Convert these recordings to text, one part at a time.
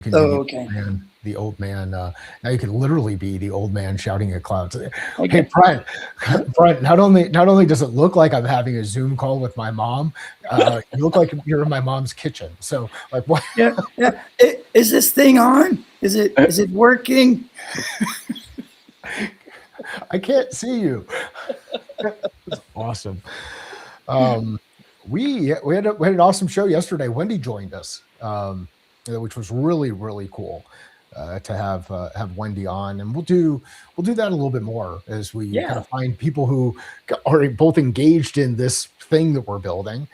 can be Oh, okay. the old man. Now you can literally be the old man shouting at clouds. Hey, Okay. Brent, Brent. Not only does it look like I'm having a Zoom call with my mom, you look like you're in my mom's kitchen. So, like, what? Yeah. Yeah. Is this thing on? Is it working? I can't see you. It's awesome. Um, we had an awesome show yesterday. Wendy joined us, which was really cool to have Wendy on, and we'll do that a little bit more as we kind Yeah. of find people who are both engaged in this thing that we're building.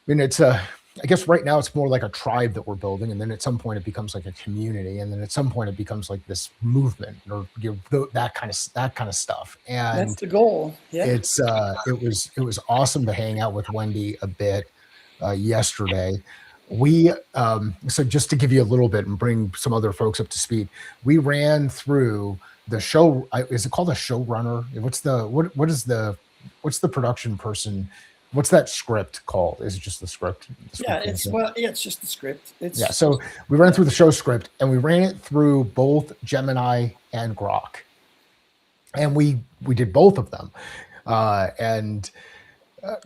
I mean, I guess right now it's more like a tribe that we're building, and then at some point it becomes like a community, and then at some point it becomes like this movement or that kind of stuff. That's And the goal. Yeah. it was awesome to hang out with Wendy a bit yesterday. So just to give you a little bit and bring some other folks up to speed, we ran through the show. Is it called a showrunner? What's the production person? What's that script called? Is it just the script? The Yeah. script It's agent? well. Yeah. It's just the script. Yeah. It's So we ran yeah. through the show script and we ran it through both Gemini and Grok, and we did both of them. And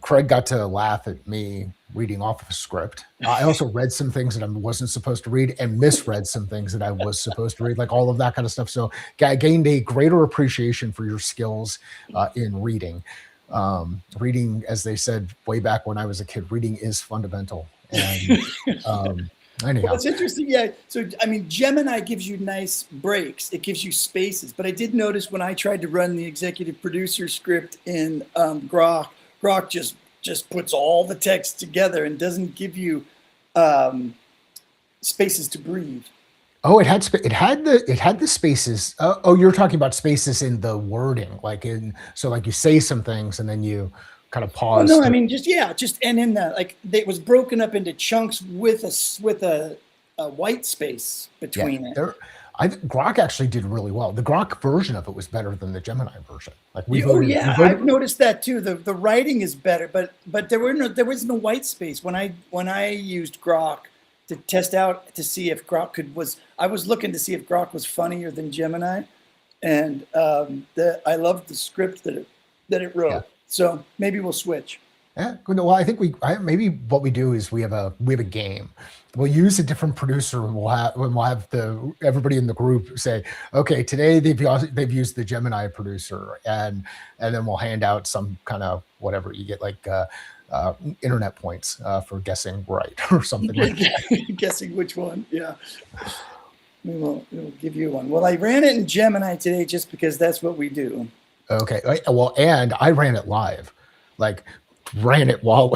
Craig got to laugh at me reading off of a script. I also read some things that I wasn't supposed to read and misread some things that I was supposed to read, like all of that kind of stuff. So I gained a greater appreciation for your skills in reading. Reading, as they said way back when I was a kid, reading is fundamental. And um, Well, anyhow, it's interesting. Yeah. So, I mean, Gemini gives you nice breaks. It gives you spaces. But I did notice when I tried to run the executive producer script in Grok, Grok just puts all the text together and doesn't give you um, spaces to breathe. oh, it had the spaces. Oh, you're talking about spaces in the wording, like in so like you say some things and then you kind of Well, pause no, I to. mean, just yeah, just and in the like, it was broken up into chunks with a white space Yeah, between it. Grok actually did really well. The Grok version of it was better than the Gemini version. Like we Oh voted, we yeah, voted. I've noticed that too. The writing is better, but there was no white space when I used Grok to test out to see if Grok could was I was looking to see if Grok was funnier than Gemini, and I loved the script that it Yeah, wrote. So maybe we'll switch. yeah. Well, I think maybe what we do is we have a game. We'll use a different producer, and we'll have the everybody in the group say, okay, today they've used the Gemini producer, and then we'll hand out some kind of whatever you get, like uh, internet points for guessing right or something like that. Guessing which one? Yeah, we'll give you one. Well, I ran it in Gemini today just because that's what we do. Okay, well, and I ran it live, like ran it while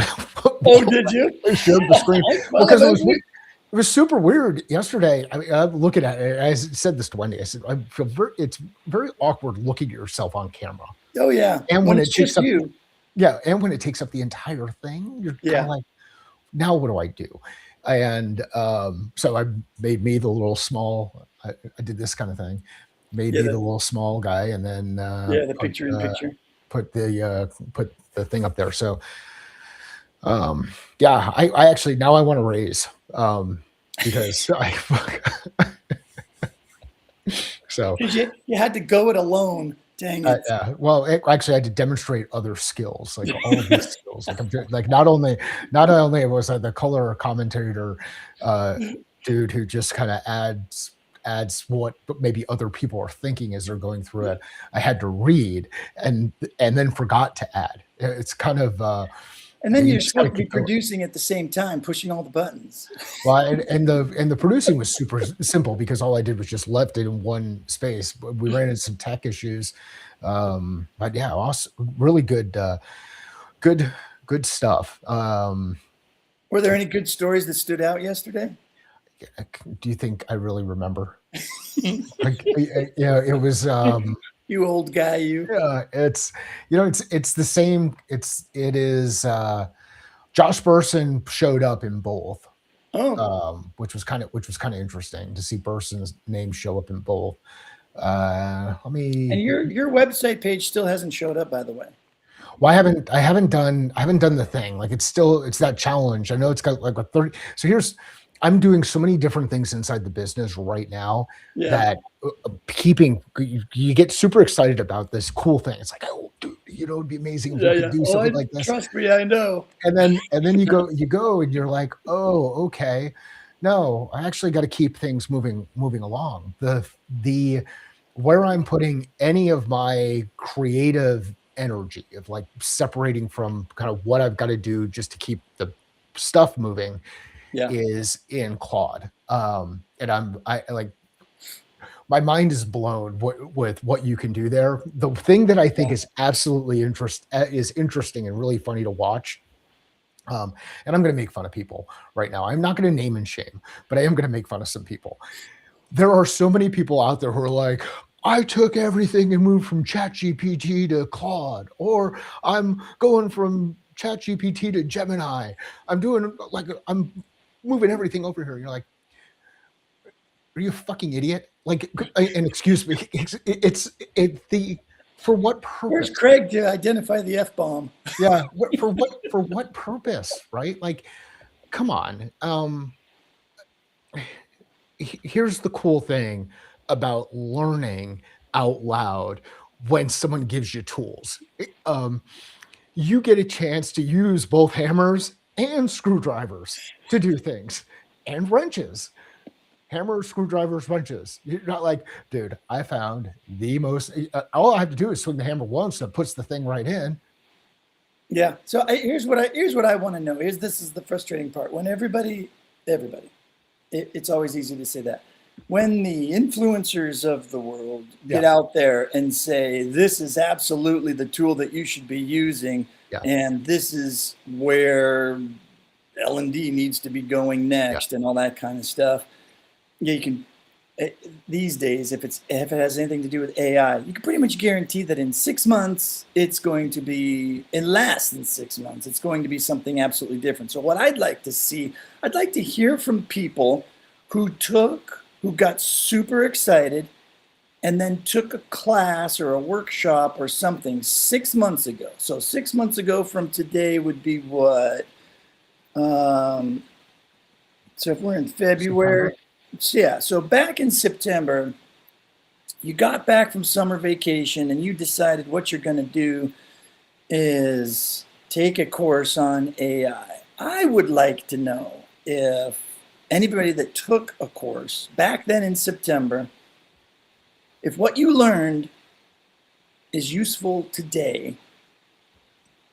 Oh, while did you? I shared the screen. Well, Well, because that's it was super weird yesterday. I mean, I'm looking at it. I said this to Wendy. I said it's very awkward looking at yourself on camera, oh yeah, and when when it's it takes just up you. yeah, and when it takes up the entire thing, you're kind of Yeah. like, now what do I do? And so I made me the little small. I did this kind of thing, made Yeah, me the little small guy, and then the picture in picture. put the thing up there. So yeah, I actually now I want to raise because so Because you had to go it alone. Dang it. well, actually, I had to demonstrate other skills, like all of these skills. Like like not only was I the color commentator uh, dude who just kind of adds what maybe other people are thinking as they're going through it. I had to read and then forgot to add. It's kind of And then you you're just got to supposed to be keep going. producing at the same time, pushing all the buttons. Well, and the producing was super simple because all I did was just left it in one space. We ran into some tech issues, but yeah, awesome, really good, good stuff. Were there any good stories that stood out yesterday? Do you think I really remember? Like, yeah, it was. You old guy, you. Yeah, it's the same. It is. Josh Burson showed up in both, Oh, which was kind of interesting to see Burson's name show up in both. Let and me. your website page still hasn't showed up, by the way. Well, I haven't done the thing. Like it's that challenge. I know it's got like a 30. So I'm doing so many different things inside the business right now Yeah. that you get super excited about this cool thing. It's like, oh, dude, it'd be amazing if we Yeah, could yeah. do Oh, something like this. trust me, I know. And then you go and you're like, oh, okay. No, I actually got to keep things moving along. The where I'm putting any of my creative energy of like separating from kind of what I've got to do just to keep the stuff moving Yeah. is in Claude. And I like my mind is blown with what you can do there. The thing that I think Yeah. is absolutely is interesting and really funny to watch. And I'm going to make fun of people right now. I'm not going to name and shame, but I am going to make fun of some people. There are so many people out there who are like, I took everything and moved from ChatGPT to Claude, or I'm going from ChatGPT to Gemini. I'm moving everything over here. You're like, are you a fucking idiot? Like, and excuse me, the for what Where's purpose? Craig to identify the F bomb? Yeah, for what purpose? Right? Like, come on. Here's the cool thing about learning out loud when someone gives you tools. You get a chance to use both hammers and screwdrivers to do things, and wrenches. Hammers, screwdrivers, wrenches. You're not like, dude, I found the most. All I have to do is swing the hammer once, and it puts the thing right in. Yeah. So here's what I want to know. This is the frustrating part. When everybody, it's always easy to say that. When the influencers of the world get Yeah, out there and say this is absolutely the tool that you should be using, yeah, and this is where L&D needs to be going yeah, next, and all that kind of stuff. Yeah, you can these days, if it has anything to do with AI, you can pretty much guarantee that in 6 months it's going to be, in less than 6 months, it's going to be something absolutely different. So what I'd like to see, I'd like to hear from people who got super excited and then took a class or a workshop or something 6 months ago. So 6 months ago from today would be what? Um, so if we're in September. February, yeah, so back in September, you got back from summer vacation and you decided what you're going to do is take a course on AI. I would like to know if anybody that took a course back then in September, if what you learned is useful today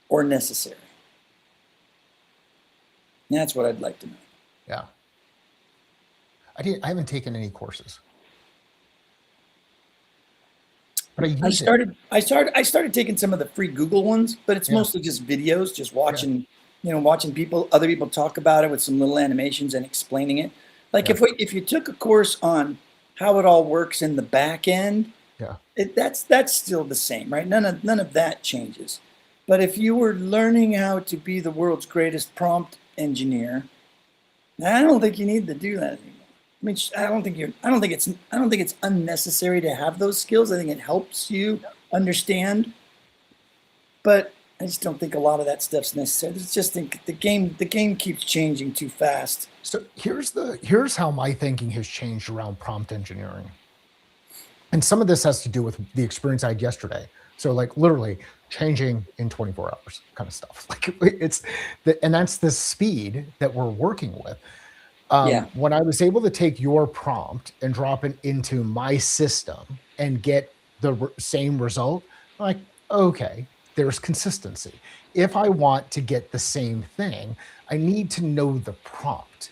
or necessary. That's what I'd like to know. Yeah, I haven't taken any courses, but I I use it. started I started taking some of the free Google ones, but it's Yeah, mostly just videos, just yeah, watching other people talk about it with some little animations and explaining it. Like yeah, if you took a course on how it all works in the back end, yeah. that's still the same, right? None of that changes. But if you were learning how to be the world's greatest prompt engineer, I don't think you need to do that anymore. I mean, I don't think it's unnecessary to have those skills. I think it helps you understand, but I just don't think a lot of that stuff's necessary. It's just think the game keeps changing too fast. So here's how my thinking has changed around prompt engineering. And some of this has to do with the experience I had yesterday. So like literally changing in 24 hours kind of stuff. Like and that's the speed that we're working with. Yeah, When I was able to take your prompt and drop it into my system and get the same result, I'm like, okay, there's consistency. If I want to get the same thing, I need to know the prompt.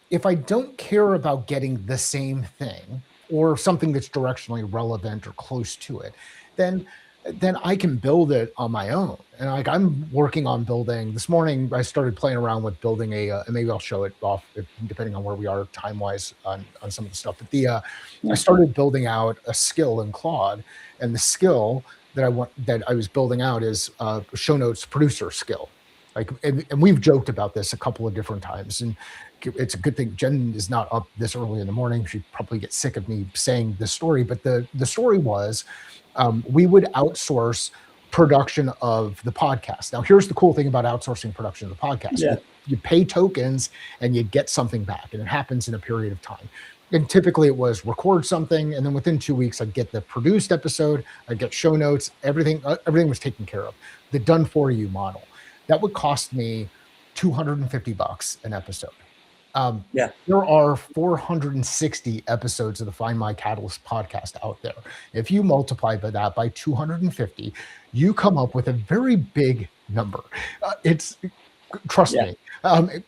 If I don't care about getting the same thing or something that's directionally relevant or close to it, then I can build it on my own. And like I'm working on building this morning, I started playing around with building and maybe I'll show it off depending on where we are time wise on some of the stuff. But I yeah, started building out a skill in Claude, and the skill that I was building out is show notes producer skill. Like, and we've joked about this a couple of different times, and it's a good thing Jen is not up this early in the morning. She'd probably get sick of me saying this story, but the story was we would outsource production of the podcast. Now, here's the cool thing about outsourcing production of the podcast. Yeah. You pay tokens and you get something back, and it happens in a period of time. And typically it was record something, and then within 2 weeks I'd get the produced episode, I'd get show notes, everything was taken care of. The done for you model. That would cost me $250 an episode. Yeah. There are 460 episodes of the Find My Catalyst podcast out there. If you multiply that by 250, you come up with a very big number. Trust Yeah. me. It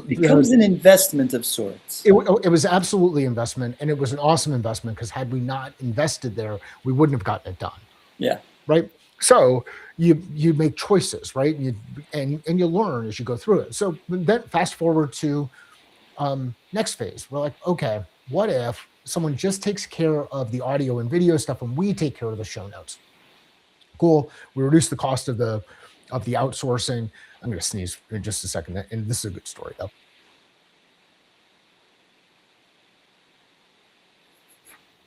becomes an investment of sorts. It was absolutely investment, and it was an awesome investment, because had we not invested there, we wouldn't have gotten it done. Yeah. Right. So you make choices, right? And you learn as you go through it. So then fast forward to next phase. We're like, okay, what if someone just takes care of the audio and video stuff, and we take care of the show notes? Cool. We reduce the cost of the outsourcing. I'm going to sneeze in just a second, and this is a good story though.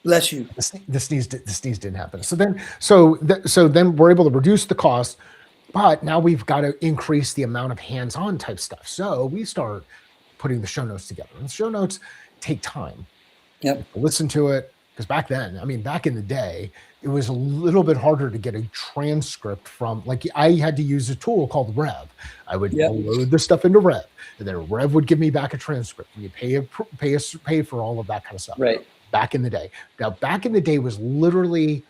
Bless you. The sneeze didn't happen. So then we're able to reduce the cost, but now we've got to increase the amount of hands-on type stuff. So we start putting the show notes together, and the show notes take time. Yep. Listen to it, because back in the day, it was a little bit harder to get a transcript from, like, I had to use a tool called Rev. I would load the stuff into Rev, and then Rev would give me back a transcript, and you pay for all of that kind of stuff. Right. Back in the day. Now, back in the day was literally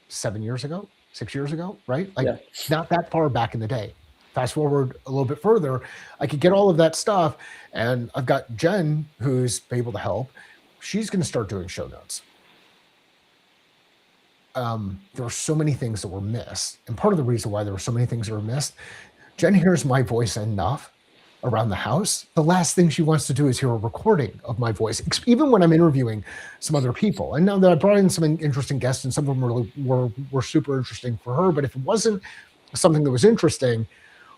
7 years ago, 6 years ago, right? Like, not that far back in the day. Fast forward a little bit further, I could get all of that stuff, and I've got Jen who's able to help. She's going to start doing show notes. There were so many things that were missed, and part of the reason why there were so many things that were missed, Jen hears my voice enough around the house. The last thing she wants to do is hear a recording of my voice, even when I'm interviewing some other people. And now that I brought in some interesting guests, and some of them were super interesting for her, but if it wasn't something that was interesting,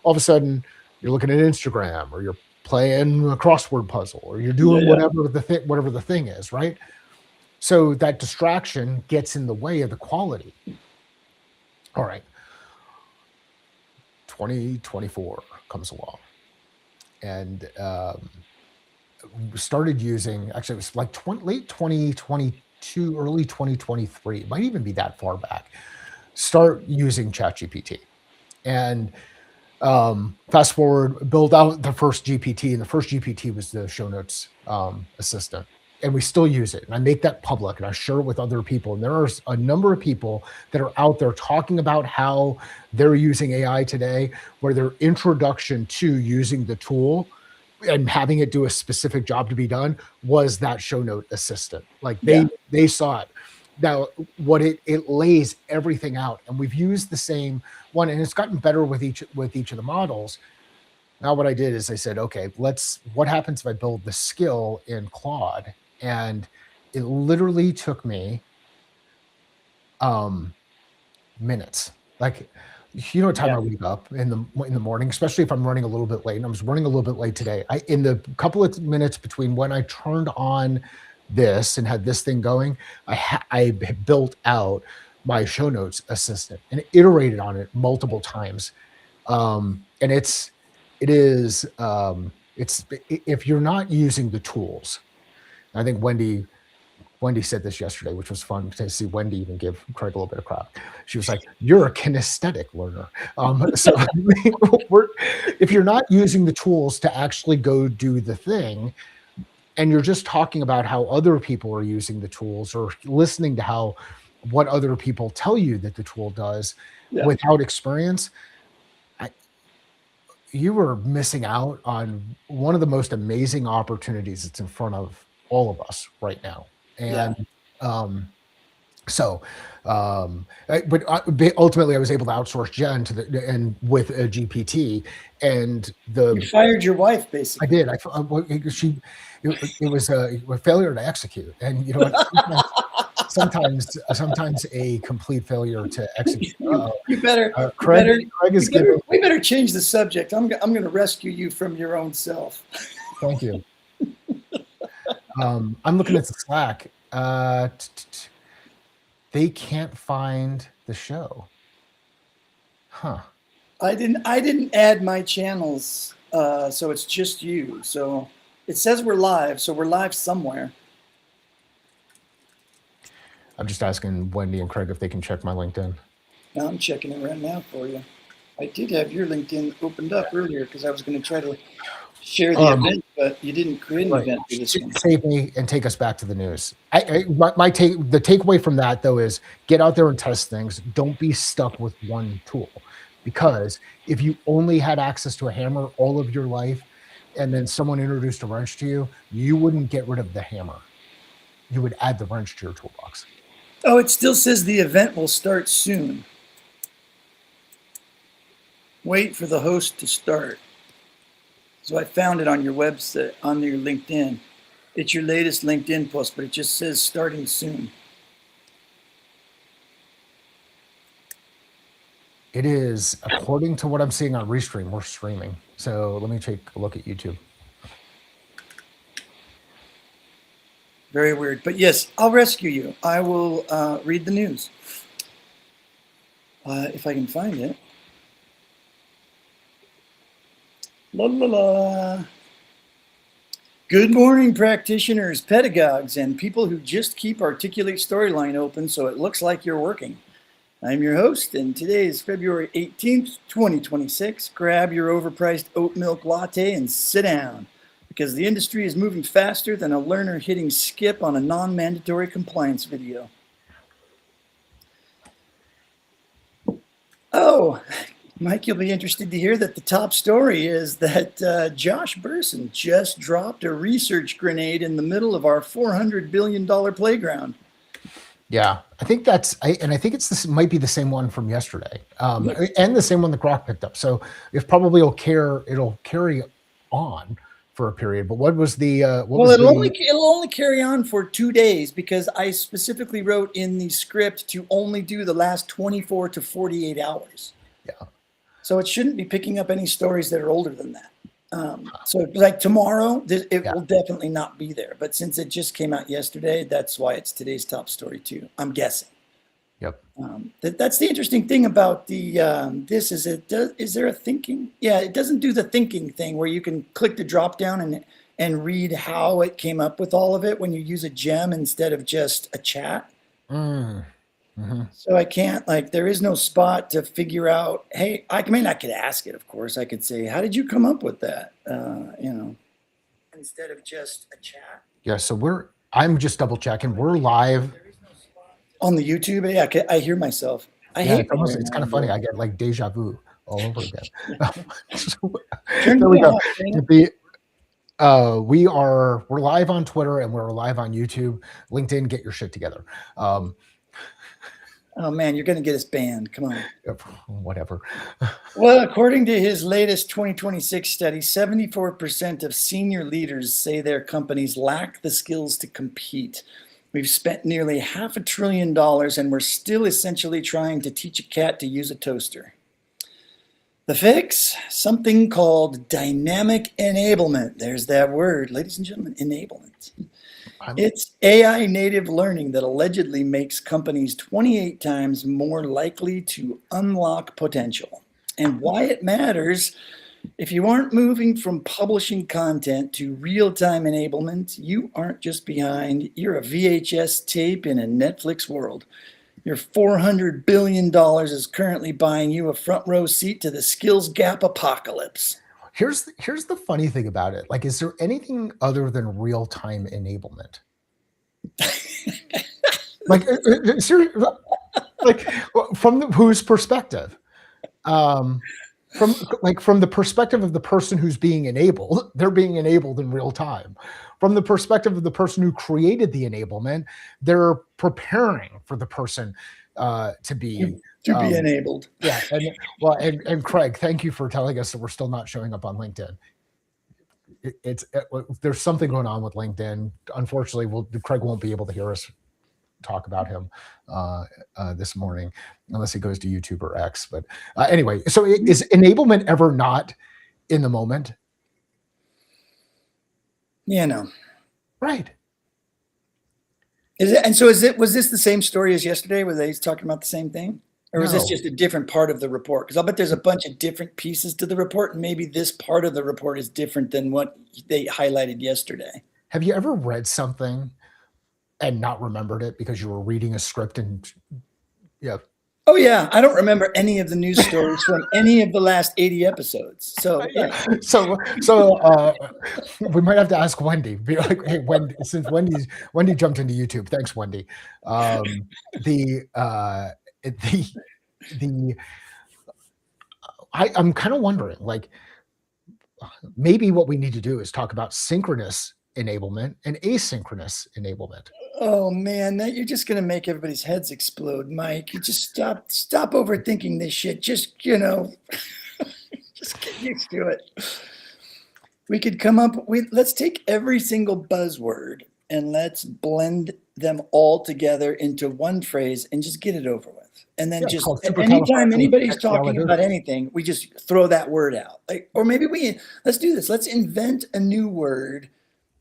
all of a sudden you're looking at Instagram, or you're playing a crossword puzzle, or you're doing whatever the thing is, right? So that distraction gets in the way of the quality. All right. 2024 comes along, and started using, actually it was like late 2022, early 2023. It might even be that far back. Start using ChatGPT, and fast forward, build out the first GPT, and the first GPT was the show notes assistant, and we still use it. And I make that public, and I share it with other people. And there are a number of people that are out there talking about how they're using AI today, where their introduction to using the tool and having it do a specific job to be done was that show note assistant. Like they saw it. Now, what it lays everything out, and we've used the same one, and it's gotten better with each of the models. Now, what I did is I said, okay, what happens if I build the skill in Claude? And it literally took me minutes. Like, you know what time I wake up in the morning, especially if I'm running a little bit late, and I was running a little bit late today. In the couple of minutes between when I turned on this and had this thing going, I built out my show notes assistant and iterated on it multiple times. And it's if you're not using the tools, I think Wendy said this yesterday, which was fun to see Wendy even give Craig a little bit of crap. She was like, "You're a kinesthetic learner." So if you're not using the tools to actually go do the thing, and you're just talking about how other people are using the tools, or listening to what other people tell you that the tool does without experience, you are missing out on one of the most amazing opportunities that's in front of all of us right now. And but ultimately I was able to outsource Jen with a GPT, and you fired your wife, basically. I did. It was a failure to execute, and you know what? Sometimes a complete failure to execute. We better change the subject. I'm going to rescue you from your own self. Thank you. I'm looking at the Slack. they can't find the show. Huh. I didn't add my channels, so it's just you. So it says we're live, so we're live somewhere. I'm just asking Wendy and Craig if they can check my LinkedIn. Now I'm checking it right now for you. I did have your LinkedIn opened up earlier because I was going to try to share the event, but you didn't create an Right. event for this one. Save me and take us back to the news. The takeaway from that though is get out there and test things. Don't be stuck with one tool, because if you only had access to a hammer all of your life, and then someone introduced a wrench to you, you wouldn't get rid of the hammer. You would add the wrench to your toolbox. Oh, it still says the event will start soon. Wait for the host to start. So I found it on your website, on your LinkedIn. It's your latest LinkedIn post, but it just says starting soon. It is, according to what I'm seeing on Restream, we're streaming. So let me take a look at YouTube. Very weird. But yes, I'll rescue you. I will read the news. If I can find it. La la la. Good morning, practitioners, pedagogues, and people who just keep Articulate Storyline open so it looks like you're working. I'm your host, and today is February 18th, 2026. Grab your overpriced oat milk latte and sit down, because the industry is moving faster than a learner hitting skip on a non-mandatory compliance video. Oh, Mike, you'll be interested to hear that the top story is that Josh Burson just dropped a research grenade in the middle of our $400 billion playground. Yeah, I think I think this might be the same one from yesterday, and the same one that Grok picked up. So if probably it'll carry on for a period. But what was the it'll only carry on for 2 days, because I specifically wrote in the script to only do the last 24 to 48 hours. Yeah. So it shouldn't be picking up any stories that are older than that. So like tomorrow, it will definitely not be there. But since it just came out yesterday, that's why it's today's top story too, I'm guessing. Yep. That's the interesting thing about this is is there a thinking? Yeah, it doesn't do the thinking thing where you can click the drop down and read how it came up with all of it when you use a gem instead of just a chat. Mm-hmm. So I can't, there is no spot to figure out, hey, I could ask it, of course. I could say, how did you come up with that? Instead of just a chat. Yeah, so I'm just double checking. We're live on the YouTube. Yeah, I hear myself. It's kind of funny. I get like deja vu all over again. There we go. We're live on Twitter and we're live on YouTube. LinkedIn, get your shit together. Oh man, you're going to get us banned. Come on. Whatever. Well, according to his latest 2026 study, 74% of senior leaders say their companies lack the skills to compete. We've spent nearly $500 billion and we're still essentially trying to teach a cat to use a toaster. The fix? Something called dynamic enablement. There's that word, ladies and gentlemen, enablement. It's AI native learning that allegedly makes companies 28 times more likely to unlock potential. And why it matters: if you aren't moving from publishing content to real-time enablement, you aren't just behind, you're a VHS tape in a Netflix world. Your $400 billion is currently buying you a front row seat to the skills gap apocalypse. Here's the funny thing about it. Is there anything other than real-time enablement? From whose perspective? From the perspective of the person who's being enabled, they're being enabled in real time. From the perspective of the person who created the enablement, they're preparing for the person to be enabled. Yeah, and Craig, thank you for telling us that we're still not showing up on LinkedIn. There's something going on with LinkedIn. Unfortunately, Craig won't be able to hear us talk about him this morning unless he goes to YouTube or X. But anyway, so is enablement ever not in the moment? Yeah, no. Right. Is it? And so was this the same story as yesterday? Were they talking about the same thing? Or was this No. just a different part of the report? Because I'll bet there's a bunch of different pieces to the report, and maybe this part of the report is different than what they highlighted yesterday. Have you ever read something and not remembered it because you were reading a script and yeah. Oh yeah, I don't remember any of the news stories from any of the last 80 episodes. So yeah. So we might have to ask Wendy. Be like, hey, Wendy, since Wendy jumped into YouTube. Thanks, Wendy. The I'm kind of wondering, like, maybe what we need to do is talk about synchronous enablement and asynchronous enablement. Oh man, that you're just gonna make everybody's heads explode, Mike. You just stop overthinking this shit. Just just get used to it. We could come up with let's take every single buzzword and let's blend them all together into one phrase and just get it over with. And then Yeah, it's just called anytime anybody's talking about supercalifragilistic. anything, we just throw that word out. Like, or maybe let's do this. Let's invent a new word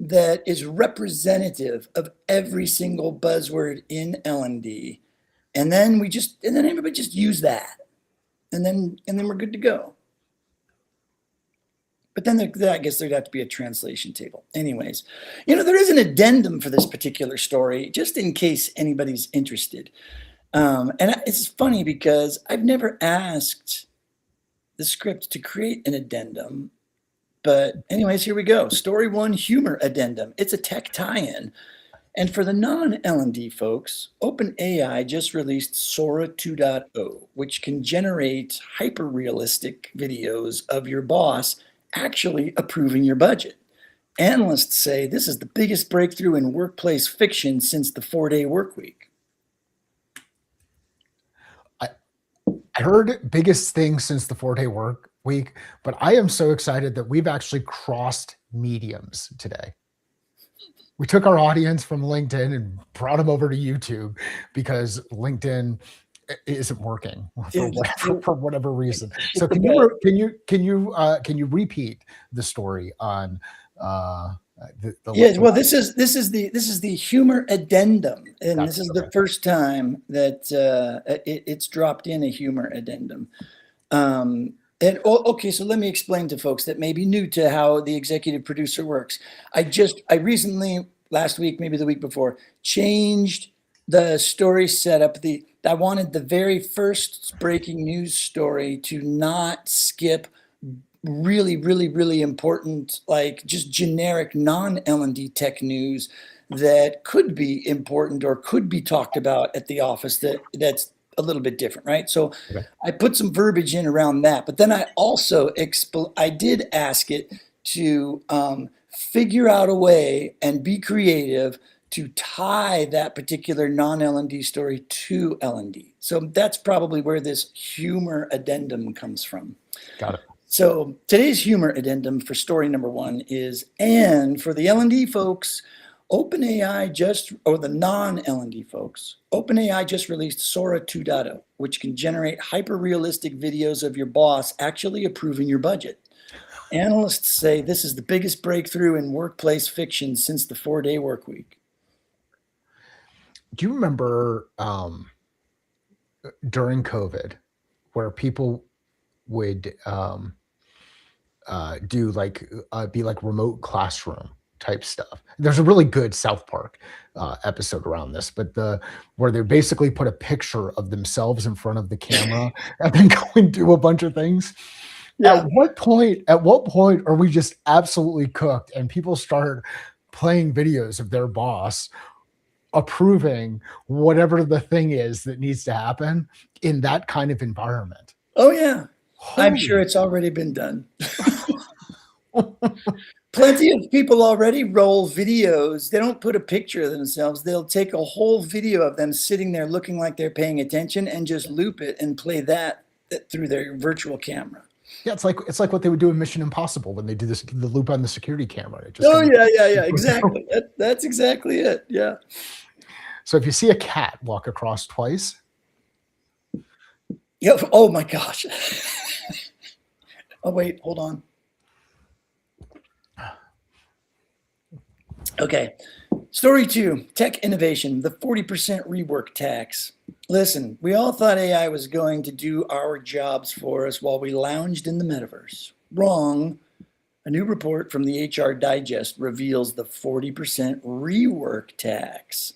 that is representative of every single buzzword in L&D. And then everybody just use that. And then we're good to go. But then I guess there'd have to be a translation table. Anyways, there is an addendum for this particular story, just in case anybody's interested. And it's funny because I've never asked the script to create an addendum. But anyways, here we go. Story 1, humor addendum. It's a tech tie-in. And for the non-L&D folks, OpenAI just released Sora 2.0, which can generate hyper-realistic videos of your boss actually approving your budget. Analysts say this is the biggest breakthrough in workplace fiction since the 4-day work week. I heard biggest thing since the 4-day work week, but I am so excited that we've actually crossed mediums today. We took our audience from LinkedIn and brought them over to YouTube because LinkedIn isn't working for whatever reason. So can you repeat the story on well, this is the humor addendum, and Gotcha, this is the first time that it's dropped in a humor addendum. Okay, so let me explain to folks that may be new to how the executive producer works. I recently, last week, maybe the week before, changed the story setup. I wanted the very first breaking news story to not skip really, really, really important, like just generic non-L&D tech news that could be important or could be talked about at the office that's a little bit different, right? So Okay. I put some verbiage in around that, but then I also I did ask it to figure out a way and be creative to tie that particular non-L&D story to L&D. So that's probably where this humor addendum comes from. Got it. So today's humor addendum for story number 1 is, and for the L&D folks, the non-L&D folks, OpenAI just released Sora 2.0, which can generate hyper-realistic videos of your boss actually approving your budget. Analysts say this is the biggest breakthrough in workplace fiction since the 4-day work week. Do you remember during COVID where people would do be like remote classroom type stuff? There's a really good South Park episode around this, but where they basically put a picture of themselves in front of the camera and then go and do a bunch of things. Yeah. At what point are we just absolutely cooked and people start playing videos of their boss approving whatever the thing is that needs to happen in that kind of environment? Oh yeah. I'm sure it's already been done. Plenty of people already roll videos. They don't put a picture of themselves. They'll take a whole video of them sitting there looking like they're paying attention and just loop it and play that through their virtual camera. Yeah, it's like what they would do in Mission Impossible when they do the loop on the security camera. Yeah, exactly. That's exactly it. Yeah. So if you see a cat walk across twice. Yeah. Oh my gosh. Oh wait, hold on. Okay. Story 2, tech innovation, the 40% rework tax. Listen, we all thought AI was going to do our jobs for us while we lounged in the metaverse. Wrong. A new report from the HR Digest reveals the 40% rework tax.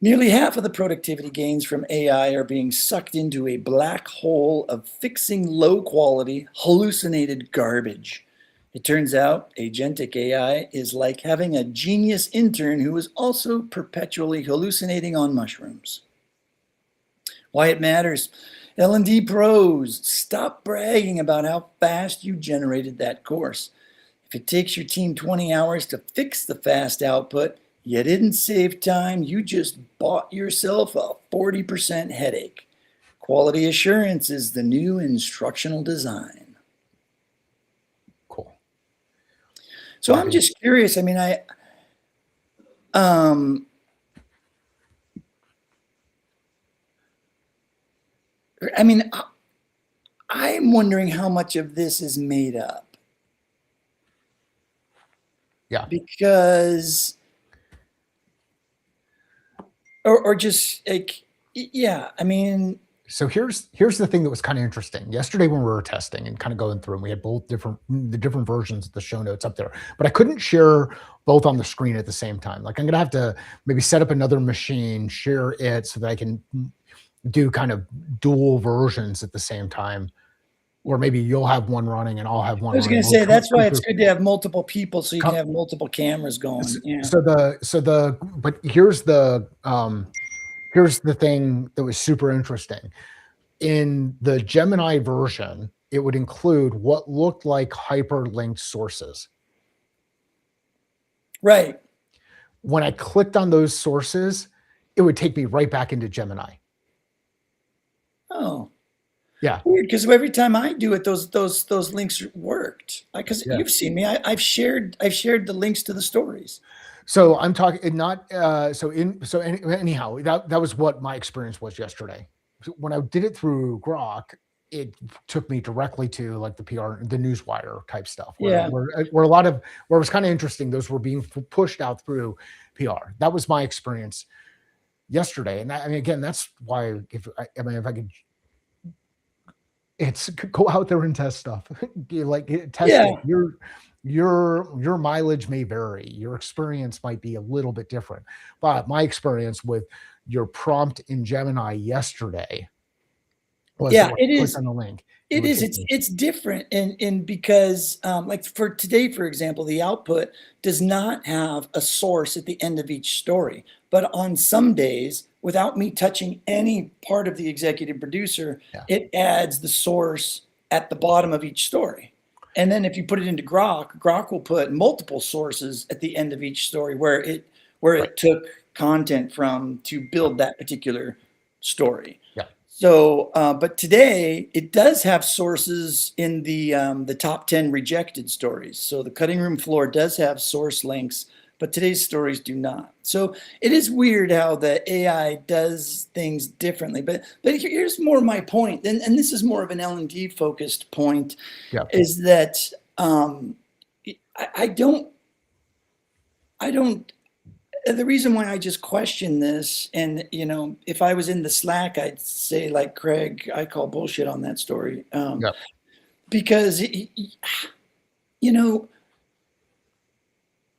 Nearly half of the productivity gains from AI are being sucked into a black hole of fixing low-quality, hallucinated garbage. It turns out agentic AI is like having a genius intern who is also perpetually hallucinating on mushrooms. Why it matters. L&D pros, stop bragging about how fast you generated that course. If it takes your team 20 hours to fix the fast output, you didn't save time, you just bought yourself a 40% headache. Quality assurance is the new instructional design. Cool. So I'm just curious. I mean, I'm wondering how much of this is made up. Yeah. Because, or just like, yeah, I mean. So here's the thing that was kind of interesting. Yesterday when we were testing and kind of going through, and we had both the different versions of the show notes up there, but I couldn't share both on the screen at the same time. Like I'm gonna have to maybe set up another machine, share it so that I can do kind of dual versions at the same time. Or maybe you'll have one running and I'll have one I was running. going to say that's why it's good to have multiple people so you can have multiple cameras going. Yeah. But here's the thing that was super interesting. In the Gemini version, it would include what looked like hyperlinked sources. Right. When I clicked on those sources, it would take me right back into Gemini. Oh. Yeah. Weird, because every time I do it, those links worked. Because you've seen me, I've shared the links to the stories. So I'm talking not anyhow, that was what my experience was yesterday. When I did it through Grok, it took me directly to like the PR, the newswire type stuff, where a lot of where it was kind of interesting. Those were being pushed out through PR. That was my experience yesterday, and I mean, again, that's why if I could, it's go out there and test stuff. Test it. Your mileage may vary. Your experience might be a little bit different, but my experience with your prompt in Gemini yesterday was it click is. on the link. It is. It's different, and because like for today, for example, the output does not have a source at the end of each story. But on some days, without me touching any part of the executive producer, it adds the source at the bottom of each story. And then if you put it into Grok will put multiple sources at the end of each story where it took content from to build that particular story. Yeah. So, but today it does have sources in the top 10 rejected stories. So the cutting room floor does have source links, but today's stories do not. So it is weird how the AI does things differently. But here's more my point, and this is more of an L&D focused point, is that I don't. The reason why I just question this, and if I was in the Slack, I'd say like Craig, I call bullshit on that story, because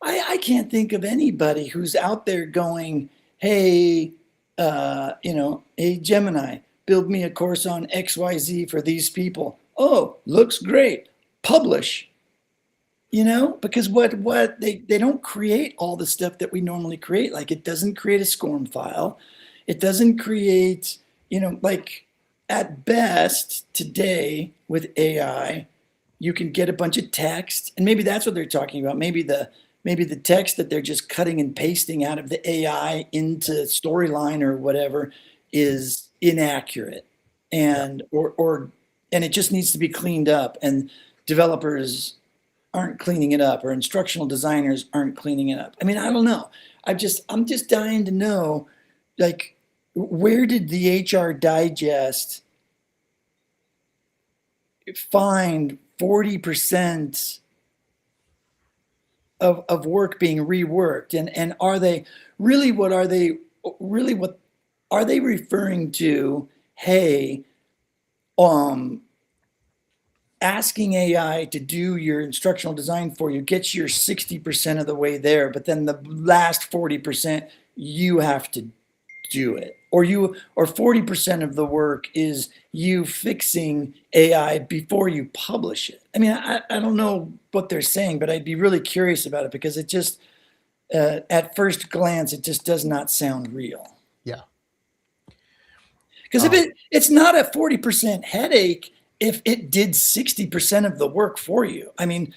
I can't think of anybody who's out there going, hey, hey Gemini, build me a course on XYZ for these people. Oh, looks great. Publish. Because what they don't create all the stuff that we normally create. Like it doesn't create a SCORM file. It doesn't create, like at best today with AI, you can get a bunch of text, and maybe that's what they're talking about. Maybe the text that they're just cutting and pasting out of the AI into Storyline or whatever is inaccurate, and and it just needs to be cleaned up, and developers aren't cleaning it up, or instructional designers aren't cleaning it up. I mean, I don't know. I'm just dying to know, like, where did the HR Digest find 40% of work being reworked, and are they really, what are they really, what are they referring to? Hey, um asking AI to do your instructional design for you gets you 60% of the way there, but then the last 40% you have to do it. Or 40% of the work is you fixing AI before you publish it. I mean, I don't know what they're saying, but I'd be really curious about it, because it just, at first glance, it just does not sound real. Yeah. Because if it's not a 40% headache if it did 60% of the work for you. I mean,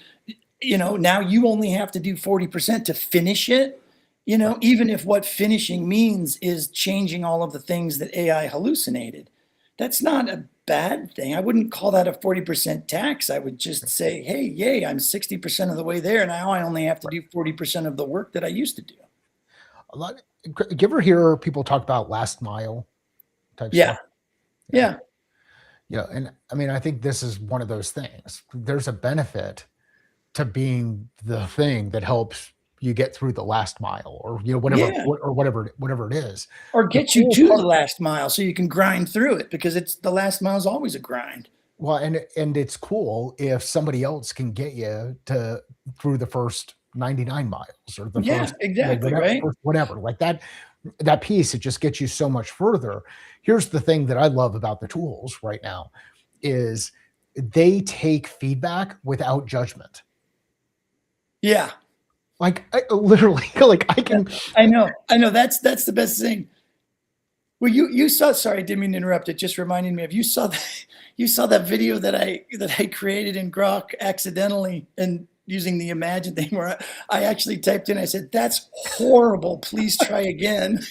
now you only have to do 40% to finish it. Right. Even if what finishing means is changing all of the things that AI hallucinated, that's not a bad thing. I wouldn't call that a 40% tax. I would just say, hey, yay, I'm 60% of the way there. Now I only have to do 40% of the work that I used to do. A lot. Do you ever hear people talk about last mile type Yeah. stuff? Yeah. Yeah. Yeah. And I mean, I think this is one of those things. There's a benefit to being the thing that helps you get through the last mile, or Yeah. whatever it is. Or The get you cool to the part, last mile so you can grind through it, because it's the last mile is always a grind. well, and it's cool if somebody else can get you to through the first 99 miles, or the Yeah, first, exactly, whatever, right? whatever, like that piece, it just gets you so much further. Here's the thing that I love about the tools right now is they take feedback without judgment. Yeah. Like literally, like I Yeah. can. I know. That's the best thing. Well, you saw. Sorry, I didn't mean to interrupt. It just reminded me of, you saw that video that I created in Grok accidentally, and using the Imagine thing, where I actually typed in. I said, "That's horrible. Please try again."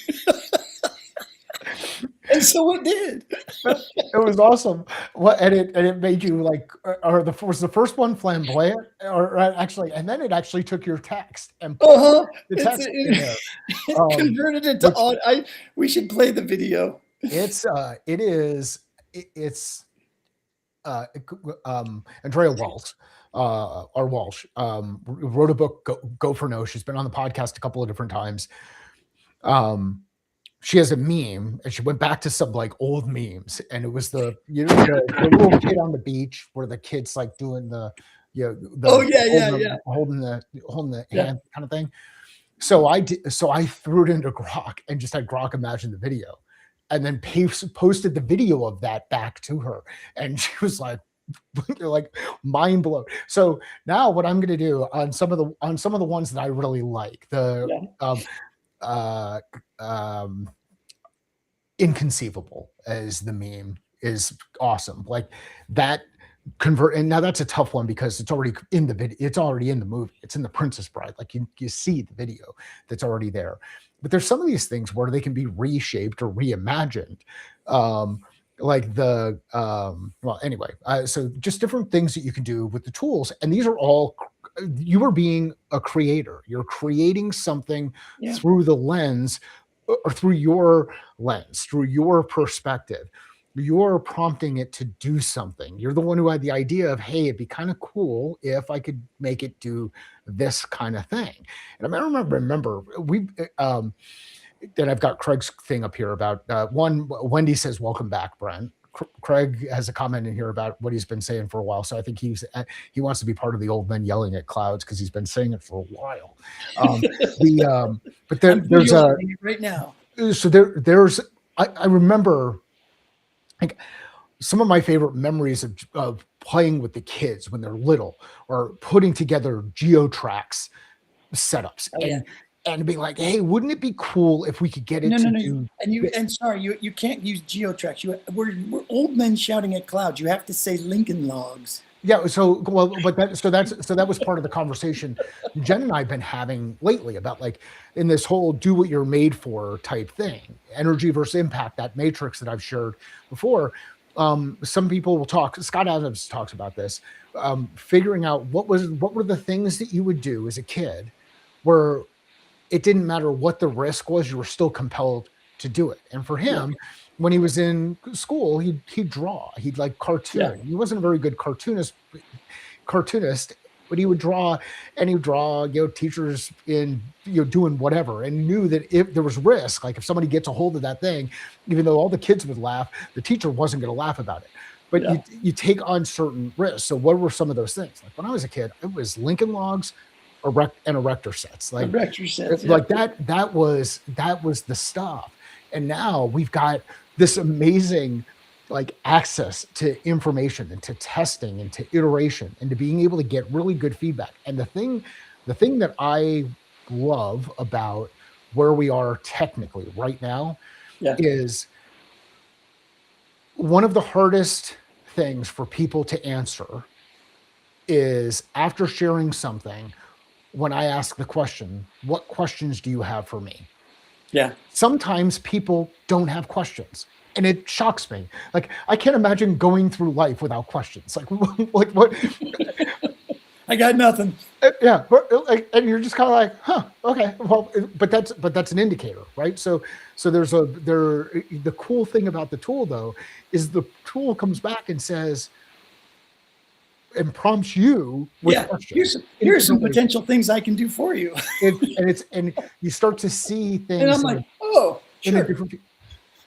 And so it did. It was awesome. What and it made you like, or was the first one flamboyant, or actually, and then it actually took your text and put Uh-huh. the It's text in it, there, it converted it to which audio. We should play the video. it's Andrea Walsh, or Walsh, wrote a book, Go for No. She's been on the podcast a couple of different times. She has a meme, and she went back to some like old memes, and it was the little kid on the beach where the kid's like doing Oh the yeah, yeah, yeah, holding the yeah. hand kind of thing. So I threw it into Grok and just had Grok imagine the video, and then posted the video of that back to her, and she was like, like mind blown. So now what I'm going to do on some of the ones that I really like, the Yeah. uh, inconceivable as the meme is awesome. Like that convert, and now that's a tough one because it's already in the video, it's already in the movie, it's in The Princess Bride. Like you see the video that's already there. But there's some of these things where they can be reshaped or reimagined. Like well, anyway, so just different things that you can do with the tools, and these are all, you are being a creator, you're creating something Yeah. through the lens, or through your lens, through your perspective. You're prompting it to do something. You're the one who had the idea of, hey, it'd be kind of cool if I could make it do this kind of thing. And I remember we that I've got Craig's thing up here about one. Wendy says, "Welcome back, Brent." Craig has a comment in here about what he's been saying for a while, so I think he wants to be part of the old men yelling at clouds because he's been saying it for a while. But I'm there's a visualizing it right now. so there's I remember like some of my favorite memories of playing with the kids when they're little, or putting together geotracks setups, Oh yeah. and being like, hey, wouldn't it be cool if we could get it No, to no, no. do And sorry, you can't use geotracks. We're old men shouting at clouds. You have to say Lincoln logs. Yeah, so well, but that was part of the conversation Jen and I've been having lately about, like, in this whole do what you're made for type thing, energy versus impact, that matrix that I've shared before. Some people will talk. Scott Adams talks about this, figuring out what were the things that you would do as a kid, where it didn't matter what the risk was, you were still compelled to do it. And for Yeah. him, when he was in school, he'd draw, he'd like Yeah. cartoon. He wasn't a very good cartoonist, But he would draw, and he would draw, teachers in, doing whatever, and knew that if there was risk, like if somebody gets a hold of that thing, even though all the kids would laugh, the teacher wasn't going to laugh about it. But Yeah. you take on certain risks. So what were some of those things? Like when I was a kid, it was Lincoln Logs, and erector sets. The Like rector sets, yeah. like that was the stuff. And now we've got this amazing like access to information and to testing and to iteration and to being able to get really good feedback. And the thing that I love about where we are technically right now Yeah. is one of the hardest things for people to answer is after sharing something, when I ask the question, what questions do you have for me? Yeah. Sometimes people don't have questions, and it shocks me. Like I can't imagine going through life without questions. Like like what? I got nothing. Yeah, and you're just kind of like, huh, okay, well, but that's an indicator, right? So the cool thing about the tool though is the tool comes back and says and prompts you with Yeah. questions. Here's some potential things I can do for you. And you start to see things And I'm like, oh, in a sure. different.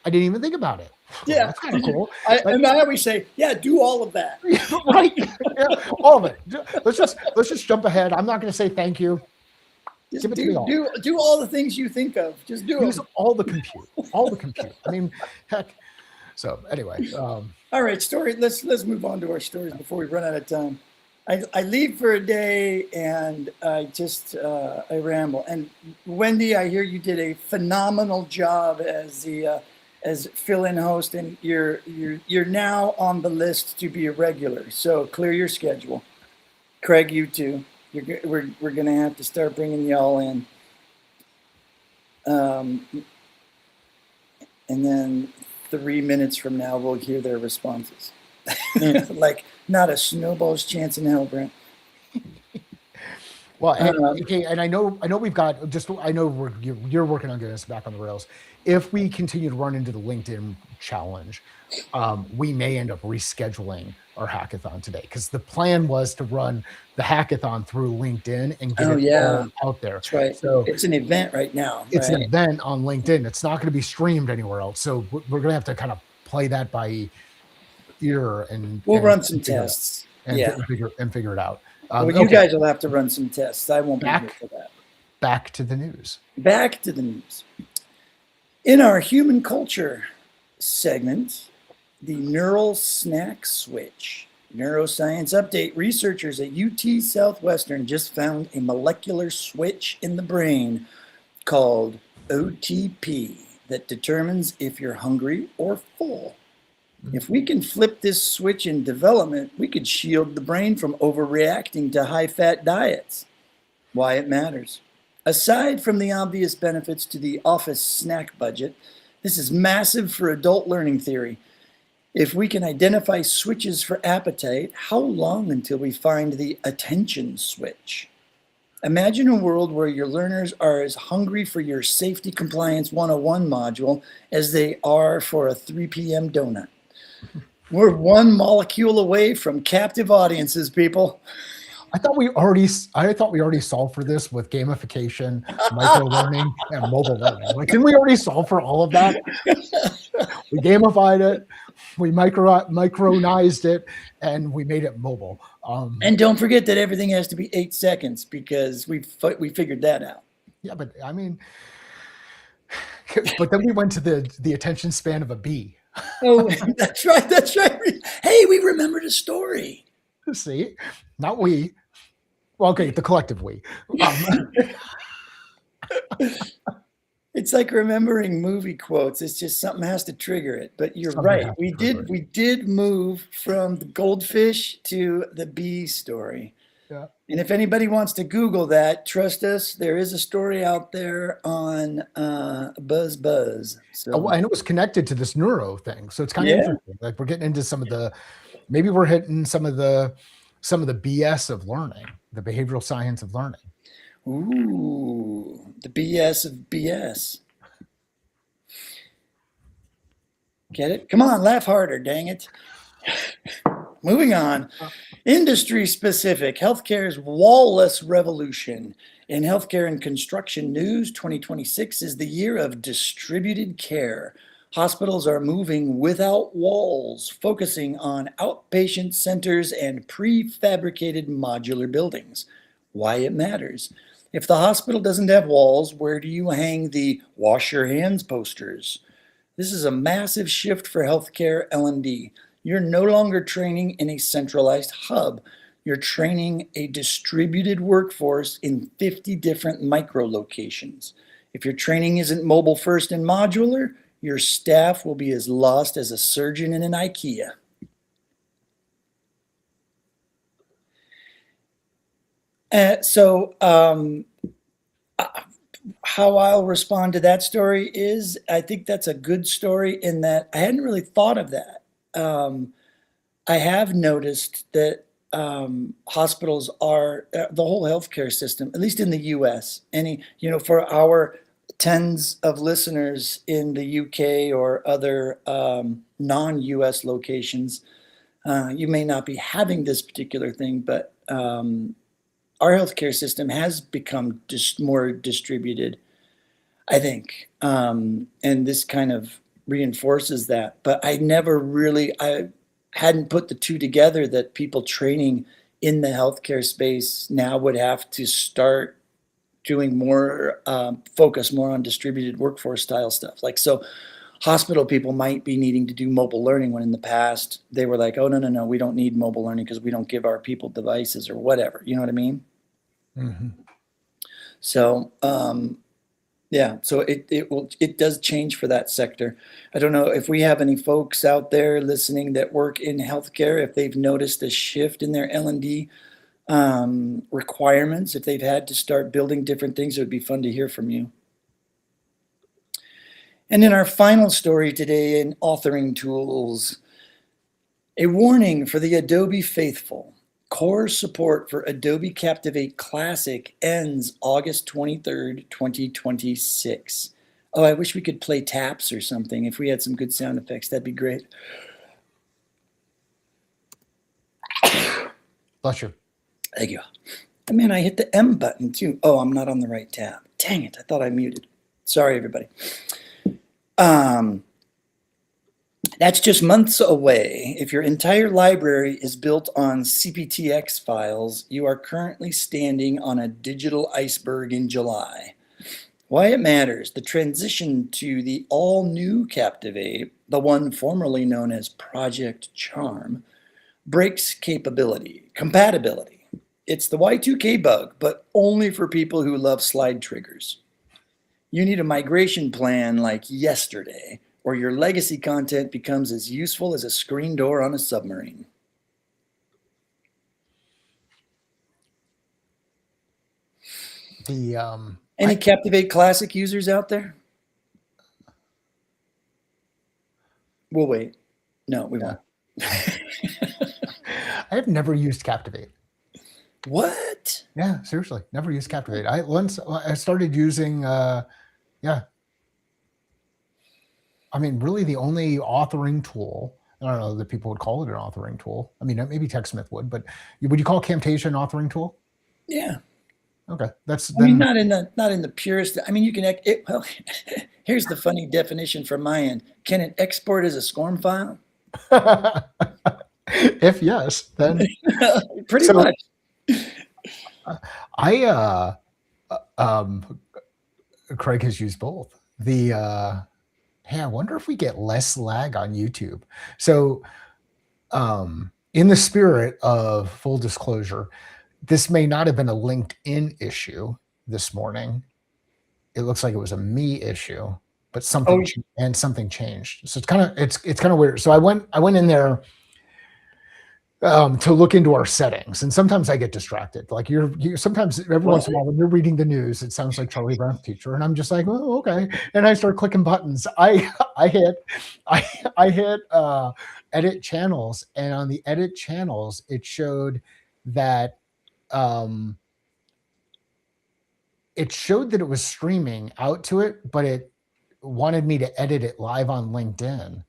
I didn't even think about it. Well, Yeah. that's kind of cool. And I always say, yeah, do all of that. Right? Yeah, all of it. Let's just jump ahead. I'm not going to say thank you. Just Give it to me all. do all the things you think of. Just do Use them. all the compute. All the compute. I mean, heck. So anyway. All right, story. Let's move on to our stories before we run out of time. I leave for a day and I ramble. And Wendy, I hear you did a phenomenal job as the as fill-in host, and you're now on the list to be a regular. So clear your schedule. Craig, you too. We're gonna have to start bringing y'all in. And then 3 minutes from now, we'll hear their responses. Like not a snowball's chance in hell, Brent. Well, okay, and I know we've got just I know you're working on getting us back on the rails. If we continue to run into the LinkedIn challenge, we may end up rescheduling our hackathon today because the plan was to run the hackathon through LinkedIn and get all out there. That's right. So it's an event right now. It's an event on LinkedIn. It's not going to be streamed anywhere else. So we're going to have to kind of play that by ear and we'll run some tests and figure it out. Well, you guys will have to run some tests. I won't be here for that. Back to the news. Back to the news. In our human culture segment, the neural snack switch. Neuroscience update. Researchers at UT Southwestern just found a molecular switch in the brain called OTP that determines if you're hungry or full. If we can flip this switch in development, we could shield the brain from overreacting to high-fat diets. Why it matters. Aside from the obvious benefits to the office snack budget, this is massive for adult learning theory. If we can identify switches for appetite, how long until we find the attention switch? Imagine a world where your learners are as hungry for your Safety Compliance 101 module as they are for a 3 p.m. donut. We're one molecule away from captive audiences, people. I thought we already solved for this with gamification, micro learning, and mobile learning. Like, didn't we already solve for all of that? We gamified it, we micronized it, and we made it mobile. And don't forget that everything has to be 8 seconds because we figured that out. Yeah, but I mean, but then we went to the attention span of a bee. Oh, that's right. That's right. Hey, we remembered a story. See, not we. Well, okay, the collective we. It's like remembering movie quotes. It's just something has to trigger it. But you're right. We did move from the goldfish to the bee story. Yeah. And if anybody wants to Google that, trust us, there is a story out there on Buzz. So, and it was connected to this neuro thing, so it's kind of interesting. Like we're getting into maybe we're hitting some of the BS of learning, the behavioral science of learning. Ooh, the BS of BS. Get it? Come on, laugh harder, dang it. Moving on. Industry specific, healthcare's wall-less revolution. In healthcare and construction news, 2026 is the year of distributed care. Hospitals are moving without walls, focusing on outpatient centers and prefabricated modular buildings. Why it matters. If the hospital doesn't have walls, where do you hang the wash your hands posters? This is a massive shift for healthcare L&D. You're no longer training in a centralized hub. You're training a distributed workforce in 50 different micro locations. If your training isn't mobile first and modular, your staff will be as lost as a surgeon in an IKEA. How I'll respond to that story is I think that's a good story in that I hadn't really thought of that. I have noticed that hospitals are the whole healthcare system, at least in the US, for our tens of listeners in the UK or other non-US locations, you may not be having this particular thing, but our healthcare system has become just more distributed, I think. And this kind of reinforces that. But I hadn't put the two together that people training in the healthcare space now would have to start doing more, focus more on distributed workforce style stuff. Like, so hospital people might be needing to do mobile learning when in the past they were like, oh, no, we don't need mobile learning because we don't give our people devices or whatever. You know what I mean? Mm-hmm. So, yeah, so it does change for that sector. I don't know if we have any folks out there listening that work in healthcare, if they've noticed a shift in their L&D requirements, if they've had to start building different things. It would be fun to hear from you. And in our final story today in authoring tools, a warning for the Adobe faithful. Core support for Adobe Captivate Classic ends August 23rd, 2026. Oh, I wish we could play taps or something. If we had some good sound effects, that'd be great. Bless you. Thank you. Man, I hit the M button too. Oh, I'm not on the right tab. Dang it, I thought I muted. Sorry, everybody. That's just months away. If your entire library is built on CPTX files, you are currently standing on a digital iceberg in July. Why it matters, the transition to the all-new Captivate, the one formerly known as Project Charm, breaks compatibility. It's the Y2K bug, but only for people who love slide triggers. You need a migration plan like yesterday, or your legacy content becomes as useful as a screen door on a submarine. Any Captivate Classic users out there? We'll wait. No, we won't. I have never used Captivate. What? Yeah, seriously, never used Captivate. I started using, yeah. I mean, really, the only authoring tool. I don't know that people would call it an authoring tool. I mean, maybe TechSmith would, but would you call Camtasia an authoring tool? Yeah. Okay, I mean, not in the purest. I mean, you can. Well, here's the funny definition from my end. Can it export as a SCORM file? If yes, then pretty much. Craig has used both. Hey, I wonder if we get less lag on YouTube. So, in the spirit of full disclosure, this may not have been a LinkedIn issue this morning. It looks like it was a me issue, but something changed. So it's kind of weird. So I went in there to look into our settings, and sometimes I get distracted. Like sometimes every once in a while when you're reading the news, it sounds like Charlie Brown's teacher, and I'm just like, oh, okay, and I start clicking buttons. I hit edit channels, and on the edit channels, it showed that it was streaming out to it, but it wanted me to edit it live on LinkedIn.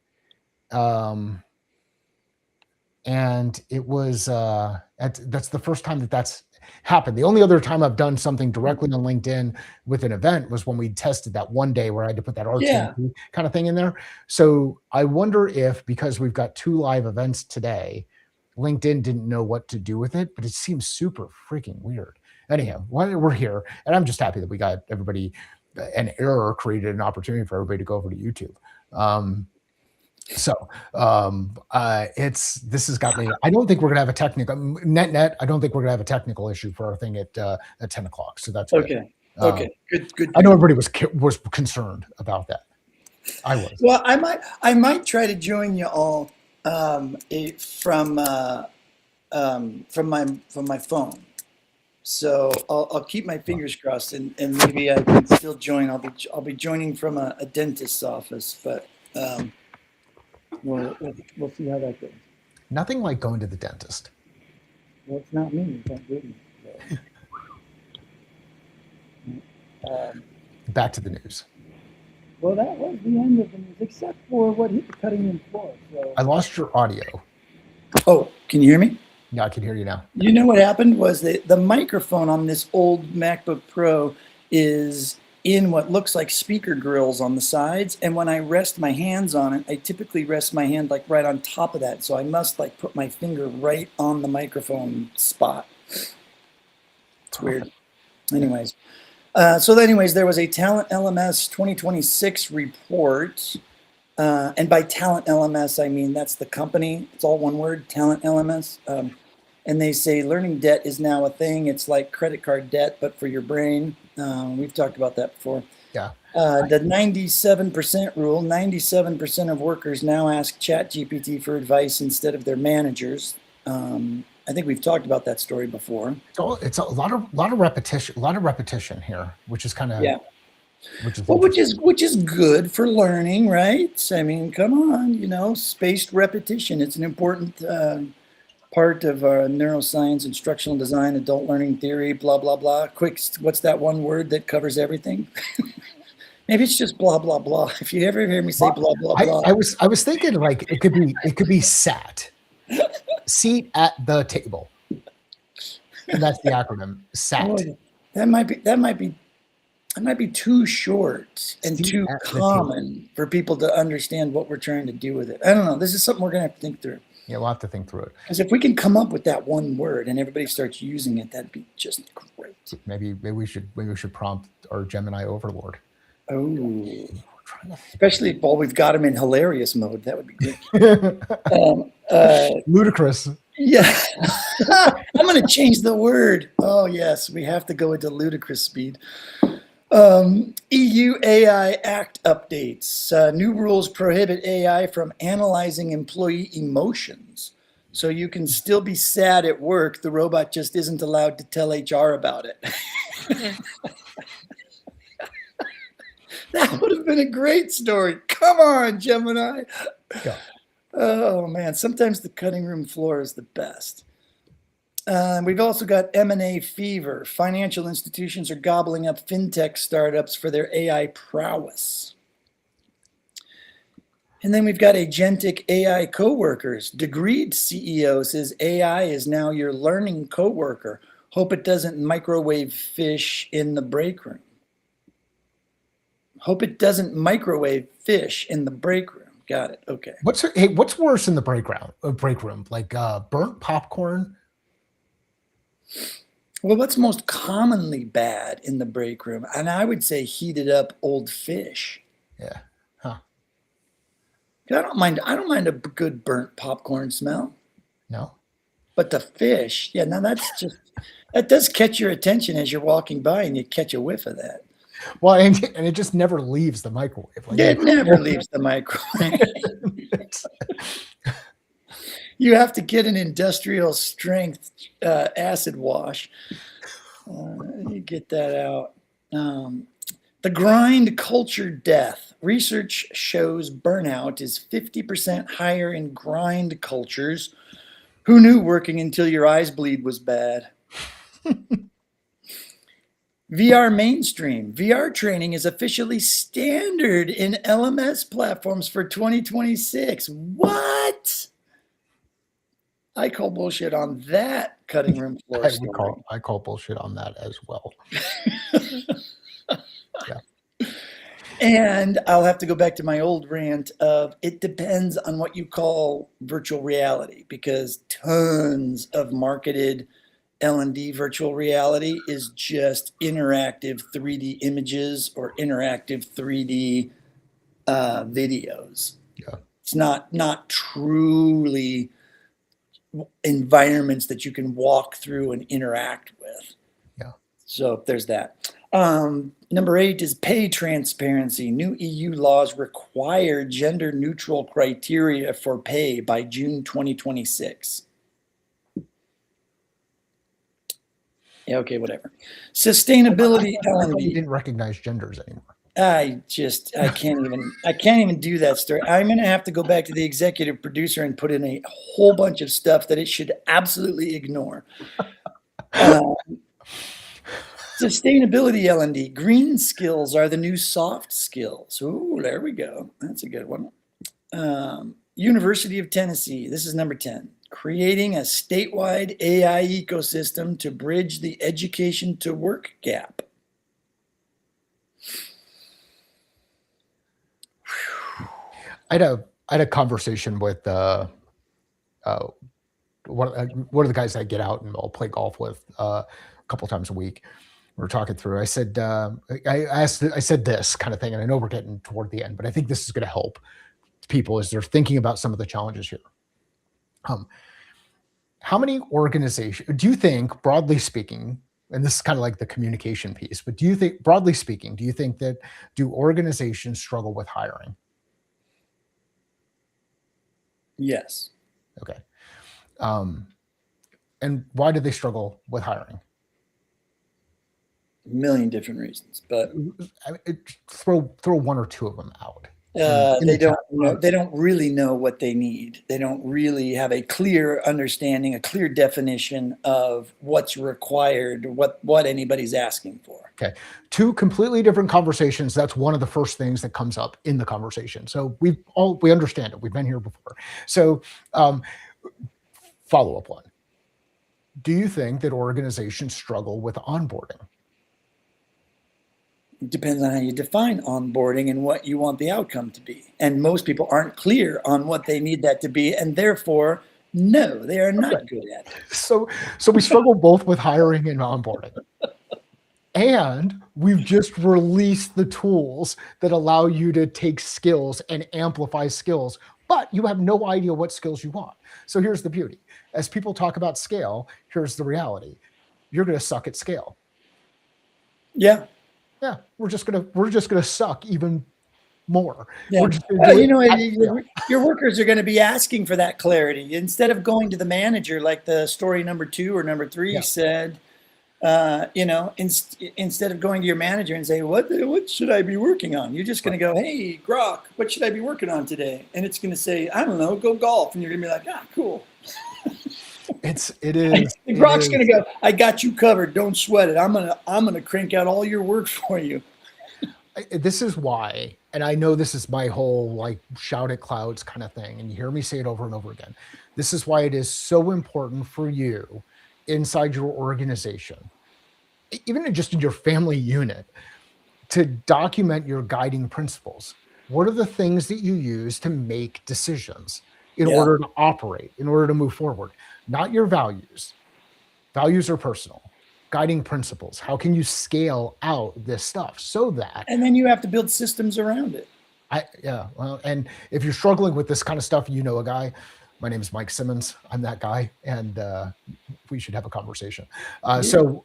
and it was that's the first time that that's happened. The only other time I've done something directly on LinkedIn with an event was when we tested that one day where I had to put that Yeah. RTMP kind of thing in there. So I wonder if, because we've got 2 live events today, LinkedIn didn't know what to do with it, but it seems super freaking weird. Anyhow, we're here, and I'm just happy that we got everybody. An error created an opportunity for everybody to go over to YouTube. This has got me. I don't think we're gonna have a technical net. I don't think we're gonna have a technical issue for our thing at 10 o'clock. So that's good. Okay. Okay. Good. I know everybody was concerned about that. I was. Well, I might try to join you all from my phone. So I'll keep my fingers crossed, and maybe I can still join. I'll be joining from a dentist's office, but we'll see how that goes. Nothing like going to the dentist. Well, it's not me, thank goodness. Back to the news. Well, that was the end of the news, except for what hit the cutting room floor. So. I lost your audio. Oh, can you hear me? Yeah, I can hear you now. You know what happened was the microphone on this old MacBook Pro is in what looks like speaker grills on the sides, and when I rest my hands on it, I typically rest my hand like right on top of that, so I must like put my finger right on the microphone spot. It's weird. Anyways, there was a Talent LMS 2026 report, and by Talent LMS I mean that's the company. It's all one word, Talent LMS. And they say learning debt is now a thing. It's like credit card debt, but for your brain. We've talked about that before. Yeah. The 97% rule, 97% of workers now ask ChatGPT for advice instead of their managers. I think we've talked about that story before. It's a lot of repetition here, which is kind of, yeah. Which is good for learning, right? I mean, come on, spaced repetition. It's an important part of neuroscience, instructional design, adult learning theory, blah, blah, blah. Quick, what's that one word that covers everything? Maybe it's just blah, blah, blah. If you ever hear me say blah, blah, blah. I was thinking like it could be SAT. Seat at the table. And that's the acronym, SAT. Oh, that might be too short and too common for people to understand what we're trying to do with it. I don't know. This is something we're going to have to think through. Yeah, we'll have to think through it. Because if we can come up with that one word and everybody starts using it, that'd be just great. Maybe we should prompt our Gemini overlord. Oh, especially while we've got him in hilarious mode, that would be great. Ludicrous. Yeah, I'm going to change the word. Oh yes, we have to go into ludicrous speed. EU AI Act updates. New rules prohibit AI from analyzing employee emotions. So you can still be sad at work. The robot just isn't allowed to tell HR about it. That would have been a great story. Come on, Gemini. Yeah. Oh, man. Sometimes the cutting room floor is the best. We've also got M&A fever. Financial institutions are gobbling up fintech startups for their AI prowess. And then we've got agentic AI coworkers. Degreed CEO says AI is now your learning coworker. Hope it doesn't microwave fish in the break room. Hope it doesn't microwave fish in the break room. Got it. Okay. What's worse in the break room? Like burnt popcorn? Well, what's most commonly bad in the break room? And I would say heated up old fish. Yeah. Huh. I don't mind a good burnt popcorn smell. No. But the fish, yeah, now that does catch your attention as you're walking by and you catch a whiff of that. Well, and it just never leaves the microwave. Like, it never leaves the microwave. You have to get an industrial strength acid wash. You get that out. The grind culture death. Research shows burnout is 50% higher in grind cultures. Who knew working until your eyes bleed was bad? VR mainstream. VR training is officially standard in LMS platforms for 2026. What? I call bullshit on that cutting room floor story. I call bullshit on that as well. Yeah. And I'll have to go back to my old rant of it depends on what you call virtual reality, because tons of marketed L&D virtual reality is just interactive 3D images or interactive 3D videos. Yeah. It's not truly environments that you can walk through and interact with. Yeah. So there's that. Number 8 is pay transparency. New EU laws require gender neutral criteria for pay by June 2026. Yeah, okay, whatever. Sustainability I thought we L&D. didn't recognize genders anymore. I can't even do that story. I'm going to have to go back to the executive producer and put in a whole bunch of stuff that it should absolutely ignore. Sustainability L&D. Green skills are the new soft skills. Ooh, there we go. That's a good one. University of Tennessee. This is number 10. Creating a statewide AI ecosystem to bridge the education to work gap. I had a conversation with one of the guys I get out and I'll play golf with a couple times a week. We were talking through. I said, I said this kind of thing, and I know we're getting toward the end, but I think this is going to help people as they're thinking about some of the challenges here. How many organizations do you think, broadly speaking, and this is kind of like the communication piece, but do you think, broadly speaking, do you think that do organizations struggle with hiring? Yes. Okay. And why do they struggle with hiring? A million different reasons, but throw one or two of them out. They don't really know what they need. They don't really have a clear understanding, a clear definition of what's required, what anybody's asking for. Okay. Two completely different conversations. That's one of the first things that comes up in the conversation. So we understand it. We've been here before. So follow-up one. Do you think that organizations struggle with onboarding? It depends on how you define onboarding and what you want the outcome to be. And most people aren't clear on what they need that to be, and therefore, no, they are not good at it. So we struggle both with hiring and onboarding. And we've just released the tools that allow you to take skills and amplify skills, but you have no idea what skills you want. So here's the beauty. As people talk about scale, here's the reality. You're going to suck at scale. Yeah. Yeah, we're just gonna suck even more. Yeah. Your workers are going to be asking for that clarity instead of going to the manager, like the story number 2 or number 3 said. Instead of going to your manager and say, what should I be working on? You're just going to go, hey, Grok, what should I be working on today? And it's going to say, I don't know, go golf. And you're going to be like, cool. It is. Grok's going to go, I got you covered. Don't sweat it. I'm going to crank out all your work for you. This is why, and I know this is my whole like shout at clouds kind of thing, and you hear me say it over and over again. This is why it is so important for you inside your organization, even just in your family unit, to document your guiding principles. What are the things that you use to make decisions in order to operate, in order to move forward? Not your values. Values are personal. Guiding principles. How can you scale out this stuff so that... And then you have to build systems around it. And if you're struggling with this kind of stuff, you know a guy. My name is Mike Simmons. I'm that guy, and we should have a conversation. So,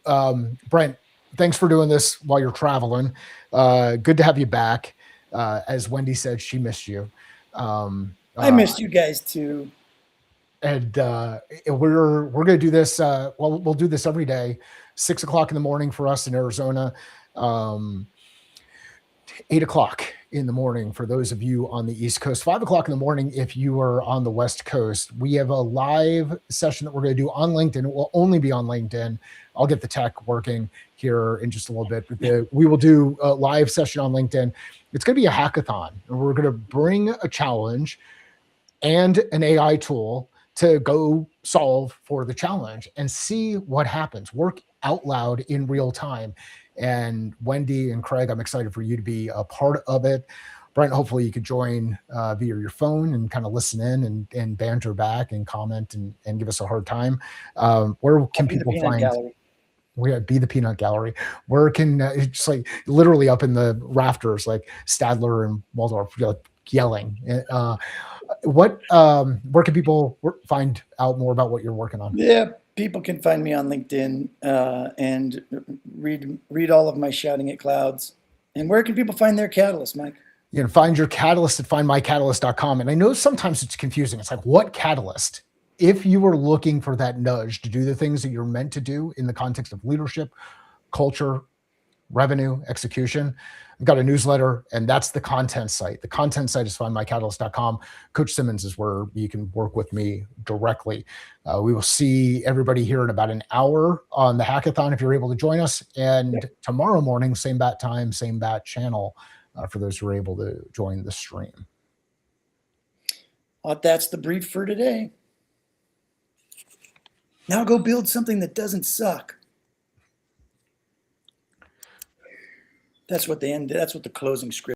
Brent, thanks for doing this while you're traveling. Good to have you back. As Wendy said, she missed you. I missed you guys too. And we're going to do this. We'll do this every day, 6 o'clock in the morning for us in Arizona, 8 o'clock in the morning for those of you on the East Coast, 5 o'clock in the morning if you are on the West Coast. We have a live session that we're going to do on LinkedIn. It will only be on LinkedIn. I'll get the tech working here in just a little bit. But we will do a live session on LinkedIn. It's going to be a hackathon, and we're going to bring a challenge and an AI tool to go solve for the challenge and see what happens. Work out loud in real time. And Wendy and Craig, I'm excited for you to be a part of it. Brent, hopefully you could join via your phone and kind of listen in and banter back and comment and give us a hard time. Where can I'll be the people peanut find? gallery. We be the peanut gallery. Where can it's like literally up in the rafters, like Stadler and Waldorf yelling. Where can people find out more about what you're working on? Yeah, people can find me on LinkedIn and read all of my shouting at clouds. And where can people find their catalyst, Mike? You can find your catalyst at findmycatalyst.com. And I know sometimes it's confusing. It's like, what catalyst? If you were looking for that nudge to do the things that you're meant to do in the context of leadership, culture, revenue, execution, I've got a newsletter, and that's the content site. The content site is findmycatalyst.com. Coach Simmons is where you can work with me directly. We will see everybody here in about an hour on the hackathon if you're able to join us. And tomorrow morning, same bat time, same bat channel for those who are able to join the stream. That's the brief for today. Now go build something that doesn't suck. That's what the closing script